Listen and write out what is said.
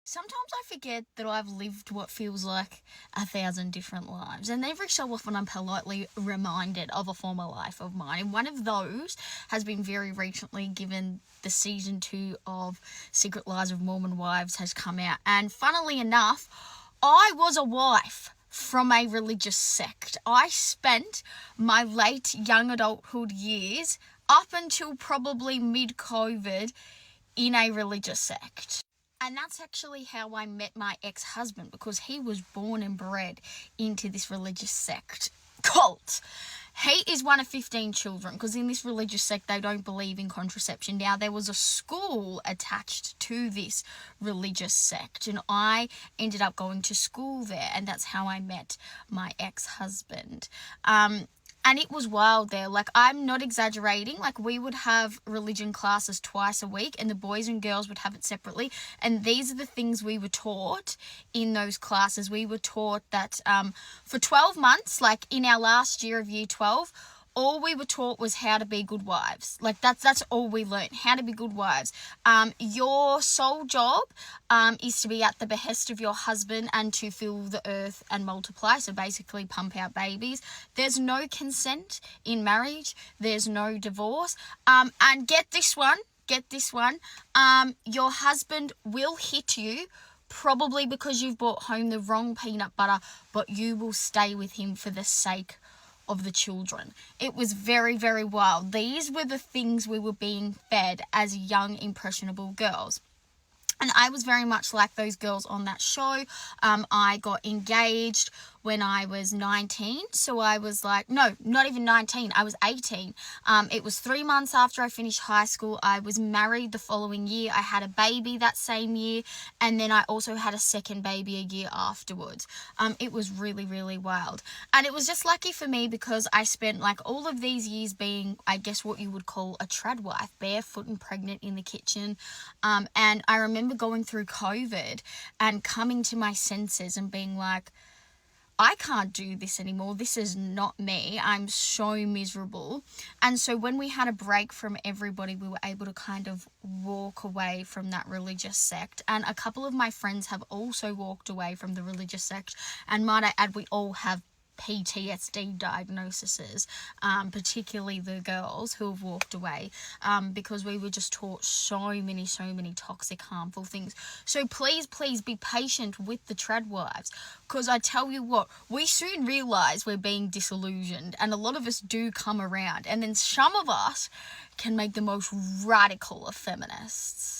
Sometimes I forget that I've lived what feels like 1,000 different lives, and every so often I'm politely reminded of a former life of mine. And one of those has been very recently, given the season 2 of Secret Lives of Mormon Wives has come out. And funnily enough, I was a wife from a religious sect. I spent my late young adulthood years up until probably mid COVID in a religious sect. And that's actually how I met my ex-husband, because he was born and bred into this religious sect cult. He is one of 15 children, because in this religious sect they don't believe in contraception. Now, there was a school attached to this religious sect, and I ended up going to school there, and that's how I met my ex-husband. And it was wild there. Like, I'm not exaggerating. Like, we would have religion classes twice a week, and the boys and girls would have it separately. And these are the things we were taught in those classes. We were taught that for 12 months, like in our last year of year 12, all we were taught was how to be good wives. Like, that's all we learned, how to be good wives. Your sole job is to be at the behest of your husband and to fill the earth and multiply, so basically pump out babies. There's no consent in marriage. There's no divorce. And get this one, your husband will hit you, probably because you've brought home the wrong peanut butter, but you will stay with him for the sake of the children. It was very, very wild. These were the things we were being fed as young, impressionable girls. And I was very much like those girls on that show. I got engaged when I was 19. So I was like, no, not even 19. I was 18. It was 3 months after I finished high school. I was married the following year. I had a baby that same year. And then I also had a second baby a year afterwards. It was really, really wild. And it was just lucky for me because I spent like all of these years being, I guess, what you would call a trad wife, barefoot and pregnant in the kitchen. And I remember going through COVID and coming to my senses and being like, I can't do this anymore. This is not me. I'm so miserable. And so when we had a break from everybody, we were able to kind of walk away from that religious sect. And a couple of my friends have also walked away from the religious sect. And might I add, we all have PTSD diagnoses, particularly the girls who have walked away, because we were just taught so many toxic, harmful things. So please be patient with the trad wives, because I tell you what, we soon realise we're being disillusioned, and a lot of us do come around, and then some of us can make the most radical of feminists.